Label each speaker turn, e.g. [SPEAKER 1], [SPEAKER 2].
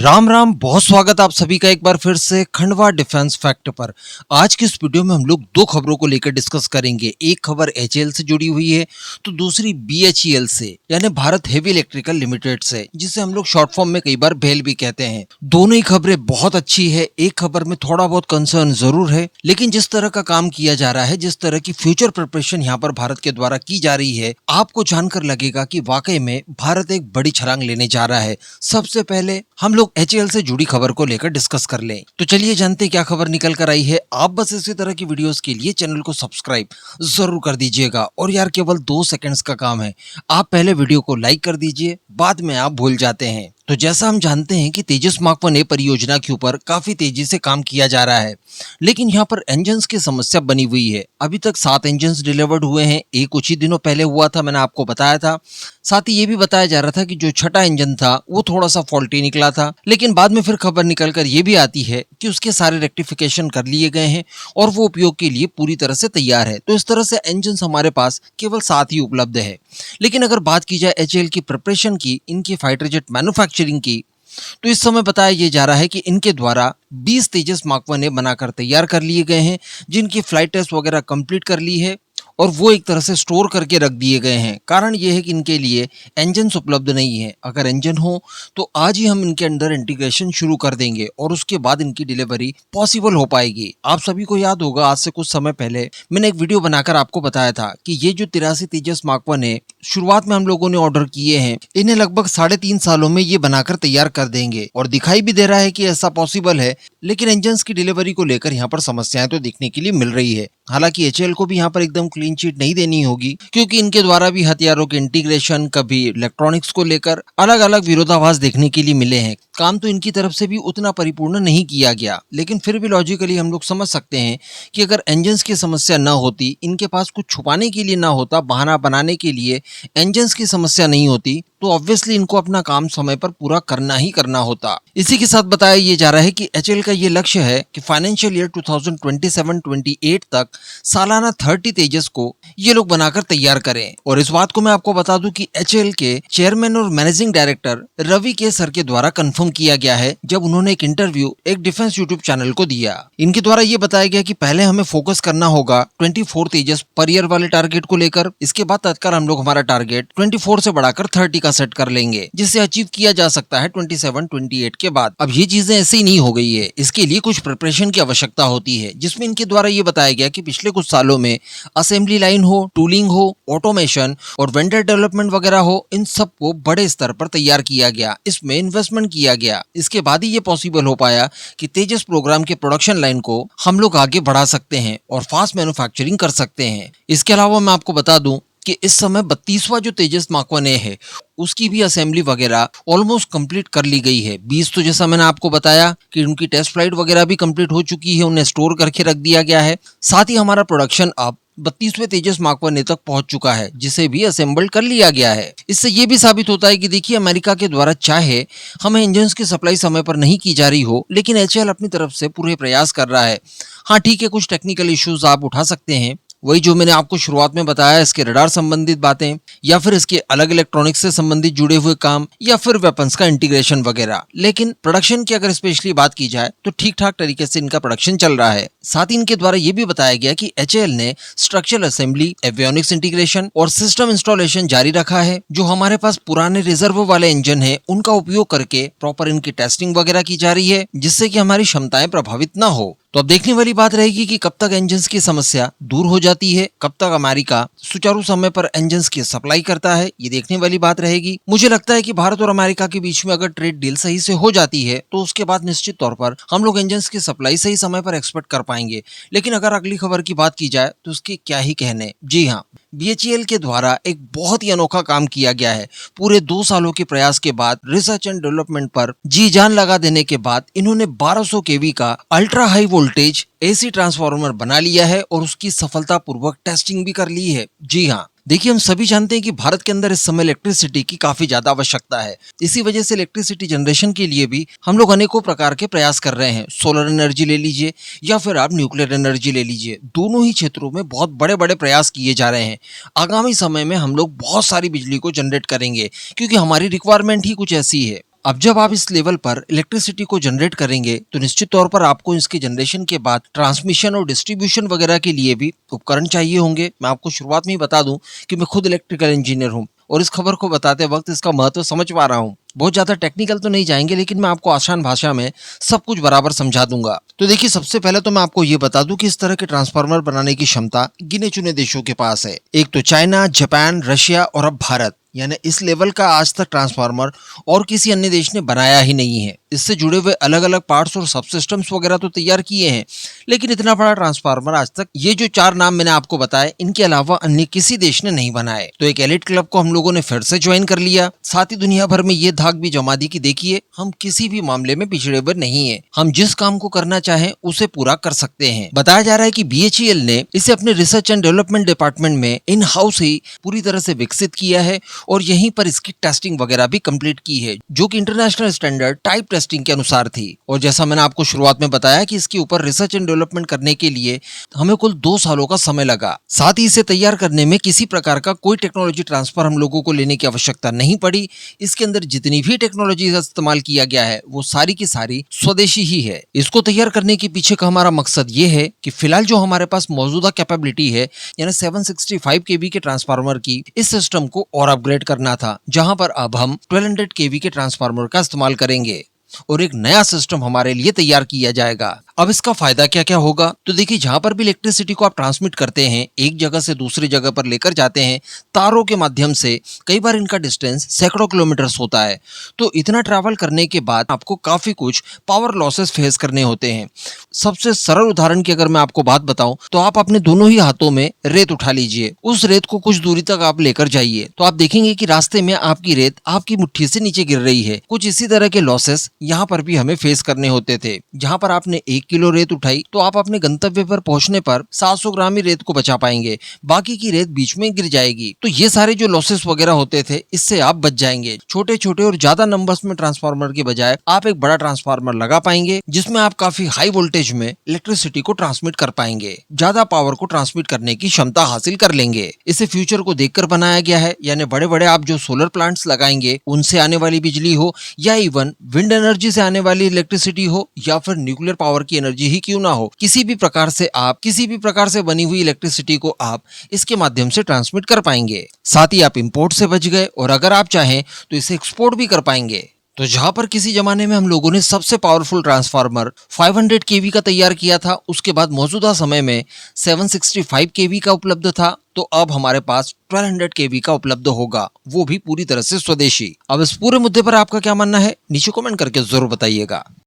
[SPEAKER 1] राम राम, बहुत स्वागत आप सभी का एक बार फिर से खंडवा डिफेंस फैक्ट पर। आज की इस वीडियो में हम लोग दो खबरों को लेकर डिस्कस करेंगे। एक खबर एचएएल से जुड़ी हुई है तो दूसरी बीएचईएल से, यानी भारत हेवी इलेक्ट्रिकल लिमिटेड से, जिसे हम लोग शॉर्ट फॉर्म में कई बार भेल भी कहते हैं। दोनों ही खबरें बहुत अच्छी है। एक खबर में थोड़ा बहुत कंसर्न जरूर है, लेकिन जिस तरह का काम किया जा रहा है, जिस तरह की फ्यूचर प्रिपरेशन यहाँ पर भारत के द्वारा की जा रही है, आपको जानकर लगेगा कि वाकई में भारत एक बड़ी छलांग लेने जा रहा है। सबसे पहले हम लोग एचएएल से जुड़ी खबर को लेकर डिस्कस कर लें। तो चलिए जानते हैं क्या खबर निकल कर आई है। आप बस इसी तरह की वीडियोस के लिए चैनल को सब्सक्राइब जरूर कर दीजिएगा। और यार केवल 2 सेकंड्स का काम है, आप पहले वीडियो को लाइक कर दीजिए, बाद में आप भूल जाते हैं। तो जैसा हम जानते हैं कि तेजस मार्क 1 परियोजना के ऊपर काफी तेजी से काम किया जा रहा है, लेकिन यहाँ पर इंजन्स की समस्या बनी हुई है। अभी तक 7 इंजन्स डिलीवर्ड हुए हैं। एक कुछ ही दिनों पहले हुआ था, मैंने आपको बताया था। साथ ही ये भी बताया जा रहा था कि जो छठा इंजन था वो थोड़ा सा फॉल्टी निकला था, लेकिन बाद में फिर खबर निकल कर ये भी आती है कि उसके सारे रेक्टिफिकेशन कर लिए गए हैं और वो उपयोग के लिए पूरी तरह से तैयार है। तो इस तरह से इंजन हमारे पास केवल 7 ही उपलब्ध है। लेकिन अगर बात की जाए एचएएल की प्रिपरेशन की, इनकी फाइटर जेट मैन्युफैक्चरिंग की, तो इस समय बताया ये जा रहा है कि इनके द्वारा 20 तेजस मार्क 1 बनाकर तैयार कर लिए गए हैं, जिनकी फ्लाइट टेस्ट वगैरह कंप्लीट कर ली है और वो एक तरह से स्टोर करके रख दिए गए हैं। कारण ये है कि इनके लिए इंजन उपलब्ध नहीं है। अगर इंजन हो तो आज ही हम इनके अंदर इंटीग्रेशन शुरू कर देंगे और उसके बाद इनकी डिलीवरी पॉसिबल हो पाएगी। आप सभी को याद होगा, आज से कुछ समय पहले मैंने एक वीडियो बनाकर आपको बताया था कि ये जो 83 तेजस मार्क 1 है, शुरुआत में हम लोगों ने ऑर्डर किए हैं, इन्हें लगभग 3.5 सालों में ये बनाकर तैयार कर देंगे। और दिखाई भी दे रहा है कि ऐसा पॉसिबल है, लेकिन इंजन की डिलीवरी को लेकर यहाँ पर समस्याएं तो देखने के लिए मिल रही है। हालांकि एचएएल को भी यहाँ पर एकदम क्लीन चिट नहीं देनी होगी, क्योंकि इनके द्वारा भी हथियारों के इंटीग्रेशन, कभी इलेक्ट्रॉनिक्स को लेकर अलग अलग विरोधाभास देखने के लिए मिले हैं। काम तो इनकी तरफ से भी उतना परिपूर्ण नहीं किया गया, लेकिन फिर भी लॉजिकली हम लोग समझ सकते हैं कि अगर इंजन्स की समस्या न होती, इनके पास कुछ छुपाने के लिए ना होता, बहाना बनाने के लिए इंजन्स की समस्या नहीं होती, तो ऑब्वियसली इनको अपना काम समय पर पूरा करना ही करना होता। इसी के साथ बताया ये जा रहा है कि एचएएल का ये लक्ष्य है कि फाइनेंशियल ईयर 2027-28 तक सालाना 30 तेजस को ये लोग बनाकर तैयार करें। और इस बात को मैं आपको बता दूं कि एचएएल के चेयरमैन और मैनेजिंग डायरेक्टर रवि के सर के द्वारा कंफर्म किया गया है, जब उन्होंने एक इंटरव्यू एक डिफेंस यूट्यूब चैनल को दिया। इनके द्वारा ये बताया गया कि पहले हमें फोकस करना होगा 24 तेजस पर ईयर वाले टारगेट को लेकर। इसके बाद तत्काल हम लोग हमारा टारगेट 24 से बढ़ाकर 30 का सेट कर लेंगे, जिसे अचीव किया जा सकता है 27-28 के बाद। अब ये चीजें ऐसे ही नहीं हो गई है, इसके लिए कुछ प्रिपरेशन की आवश्यकता होती है, जिसमें इनके द्वारा ये बताया गया कि पिछले कुछ सालों में असेंबली लाइन हो, टूलिंग हो, ऑटोमेशन और वेंडर डेवलपमेंट वगैरह हो, इन सब को बड़े स्तर पर तैयार किया गया, इसमें इन्वेस्टमेंट किया गया। इसके बाद ही ये पॉसिबल हो पाया कि तेजस प्रोग्राम के प्रोडक्शन लाइन को हम लोग आगे बढ़ा सकते हैं और फास्ट मैन्युफैक्चरिंग कर सकते हैं। इसके अलावा मैं आपको बता दूं कि इस समय 32वां जो तेजस मार्क 1 है, उसकी भी असेंबली वगैरह ऑलमोस्ट कंप्लीट कर ली गई है। 20 तो जैसा मैंने आपको बताया कि उनकी टेस्ट फ्लाइट वगैरह भी कंप्लीट हो चुकी है, उन्हें स्टोर करके रख दिया गया है। साथ ही हमारा प्रोडक्शन अब 32वें तेजस मार्क 1 तक पहुंच चुका है, जिसे भी असेंबल्ड कर लिया गया है। इससे ये भी साबित होता है कि देखिए, अमेरिका के द्वारा चाहे हमें इंजन्स की सप्लाई समय पर नहीं की जा रही हो, लेकिन एचएएल अपनी तरफ से पूरे प्रयास कर रहा है। हाँ ठीक है, कुछ टेक्निकल इश्यूज आप उठा सकते हैं, वही जो मैंने आपको शुरुआत में बताया, इसके रडार संबंधित बातें, या फिर इसके अलग इलेक्ट्रॉनिक्स से संबंधित जुड़े हुए काम, या फिर वेपन्स का इंटीग्रेशन वगैरह। लेकिन प्रोडक्शन की अगर स्पेशली बात की जाए तो ठीक ठाक तरीके से इनका प्रोडक्शन चल रहा है। साथ ही इनके द्वारा ये भी बताया गया कि एचएएल ने स्ट्रक्चरल असेंबली, एवियोनिक्स इंटीग्रेशन और सिस्टम इंस्टॉलेशन जारी रखा है। जो हमारे पास पुराने रिजर्व वाले इंजन है, उनका उपयोग करके प्रॉपर इनकी टेस्टिंग वगैरह की जा रही है, जिससे कि हमारी क्षमताएं प्रभावित न हो। तो अब देखने वाली बात रहेगी कि कब तक इंजन्स की समस्या दूर हो जाती है, कब तक अमेरिका सुचारू समय पर इंजन्स की सप्लाई करता है, ये देखने वाली बात रहेगी। मुझे लगता है कि भारत और अमेरिका के बीच में अगर ट्रेड डील सही से हो जाती है, तो उसके बाद निश्चित तौर पर हम लोग इंजन्स की सप्लाई सही समय पर एक्सपेक्ट कर पाएंगे। लेकिन अगर अगली खबर की बात की जाए तो उसके क्या ही कहने। जी हाँ, बीएचईएल के द्वारा एक बहुत ही अनोखा काम किया गया है। पूरे 2 सालों के प्रयास के बाद, रिसर्च एंड डेवलपमेंट पर जी जान लगा देने के बाद, इन्होंने 1200 केवी का ultra high voltage AC transformer बना लिया है और उसकी सफलतापूर्वक टेस्टिंग भी कर ली है। जी हाँ, देखिए, हम सभी जानते हैं कि भारत के अंदर इस समय इलेक्ट्रिसिटी की काफी ज्यादा आवश्यकता है। इसी वजह से इलेक्ट्रिसिटी जनरेशन के लिए भी हम लोग अनेकों प्रकार के प्रयास कर रहे हैं। सोलर एनर्जी ले लीजिए या फिर आप न्यूक्लियर एनर्जी ले लीजिए, दोनों ही क्षेत्रों में बहुत बड़े बड़े प्रयास किए जा रहे हैं। आगामी समय में हम लोग बहुत सारी बिजली को जनरेट करेंगे, क्योंकि हमारी रिक्वायरमेंट ही कुछ ऐसी है। अब जब आप इस लेवल पर इलेक्ट्रिसिटी को जनरेट करेंगे तो निश्चित तौर पर आपको इसके जनरेशन के बाद ट्रांसमिशन और डिस्ट्रीब्यूशन वगैरह के लिए भी उपकरण चाहिए होंगे। मैं आपको शुरुआत में ही बता दूं कि मैं खुद इलेक्ट्रिकल इंजीनियर हूं और इस खबर को बताते वक्त इसका महत्व समझ पा रहा हूं। बहुत ज्यादा टेक्निकल तो नहीं जाएंगे, लेकिन मैं आपको आसान भाषा में सब कुछ बराबर समझा दूंगा। तो देखिए, सबसे पहले तो मैं आपको ये बता दूं कि इस तरह के ट्रांसफार्मर बनाने की क्षमता गिने चुने देशों के पास है। एक तो चाइना, जापान, रशिया और अब भारत। यानी इस लेवल का आज तक ट्रांसफार्मर और किसी अन्य देश ने बनाया ही नहीं है। इससे जुड़े हुए अलग अलग पार्ट्स और सबसिस्टम्स वगैरह तो तैयार किए हैं, लेकिन इतना बड़ा ट्रांसफार्मर आज तक ये जो 4 नाम मैंने आपको बताए, इनके अलावा अन्य किसी देश ने नहीं बनाए। तो एक एलिट क्लब को हम लोगों ने फिर से ज्वाइन कर लिया, साथ ही दुनिया भर में ये धाक भी जमा दी कि देखिए, हम किसी भी मामले में पिछड़े हुए नहीं है। हम जिस काम को करना चाहें उसे पूरा कर सकते हैं। बताया जा रहा है कि BHEL ने इसे अपने रिसर्च एंड डेवलपमेंट डिपार्टमेंट में इन हाउस ही पूरी तरह से विकसित किया है और यहीं पर इसकी टेस्टिंग वगैरह भी कंप्लीट की है, जो कि इंटरनेशनल स्टैंडर्ड टाइप टेस्टिंग के अनुसार थी। और जैसा मैंने आपको शुरुआत में बताया कि इसके ऊपर रिसर्च एंड डेवलपमेंट करने के लिए हमें कुल 2 सालों का समय लगा। साथ ही इसे तैयार करने में किसी प्रकार का कोई टेक्नोलॉजी ट्रांसफर हम लोगों को लेने की आवश्यकता नहीं पड़ी। इसके अंदर जितनी भी टेक्नोलॉजी का इस्तेमाल किया गया है वो सारी की सारी स्वदेशी ही है। इसको तैयार करने के पीछे का हमारा मकसद ये है कि फिलहाल जो हमारे पास मौजूदा कैपेबिलिटी है, यानी 765 kV के ट्रांसफार्मर की, इस सिस्टम को और अपग्रेड करना था, जहां पर अब हम 1200 kV के ट्रांसफार्मर का इस्तेमाल करेंगे और एक नया सिस्टम हमारे लिए तैयार किया जाएगा। अब इसका फायदा क्या क्या होगा? तो देखिए, जहां पर भी इलेक्ट्रिसिटी को आप ट्रांसमिट करते हैं, एक जगह से दूसरी जगह पर लेकर जाते हैं तारों के माध्यम से, कई बार इनका डिस्टेंस सैकड़ों किलोमीटर्स होता है। तो इतना ट्रैवल करने के बाद आपको काफी कुछ पावर लॉसेस फेस करने होते हैं। सबसे सरल उदाहरण की अगर मैं आपको बात बताऊं, तो आप अपने दोनों ही हाथों में रेत उठा लीजिए, उस रेत को कुछ दूरी तक आप लेकर जाइए, तो आप देखेंगे कि रास्ते में आपकी रेत आपकी मुट्ठी से नीचे गिर रही है। कुछ इसी तरह के लॉसेस यहाँ पर भी हमें फेस करने होते थे। जहाँ पर आपने 1 किलो रेत उठाई, तो आप अपने गंतव्य पर पहुंचने पर 700 ग्राम ही रेत को बचा पाएंगे, बाकी की रेत बीच में गिर जाएगी। तो ये सारे जो लॉसेस वगैरह होते थे, इससे आप बच जाएंगे। छोटे छोटे और ज्यादा नंबर्स में ट्रांसफार्मर के बजाय आप एक बड़ा ट्रांसफार्मर लगा पाएंगे, जिसमें आप काफी हाई वोल्टेज में इलेक्ट्रिसिटी को ट्रांसमिट कर पाएंगे, ज्यादा पावर को ट्रांसमिट करने की क्षमता हासिल कर लेंगे। इसे फ्यूचर को देखकर बनाया गया है, यानी बड़े बड़े आप जो सोलर प्लांट्स लगाएंगे उनसे आने वाली बिजली हो, या इवन विंड एनर्जी से आने वाली इलेक्ट्रिसिटी हो, या फिर न्यूक्लियर पावर की एनर्जी ही क्यों ना हो, किसी भी प्रकार से बनी हुई इलेक्ट्रिसिटी को आप इसके माध्यम से ट्रांसमिट कर पाएंगे। साथ ही आप इंपोर्ट से बच गए, और अगर आप चाहें तो इसे एक्सपोर्ट भी कर पाएंगे। तो जहां पर किसी जमाने में हम लोगों ने सबसे पावरफुल ट्रांसफार्मर 500 kV का तैयार किया था, उसके बाद मौजूदा समय में 765 kV का उपलब्ध था, तो अब हमारे पास 1200 kV का उपलब्ध होगा, वो भी पूरी तरह से स्वदेशी। अब इस पूरे मुद्दे पर आपका क्या मानना है, नीचे कमेंट करके जरूर बताइएगा।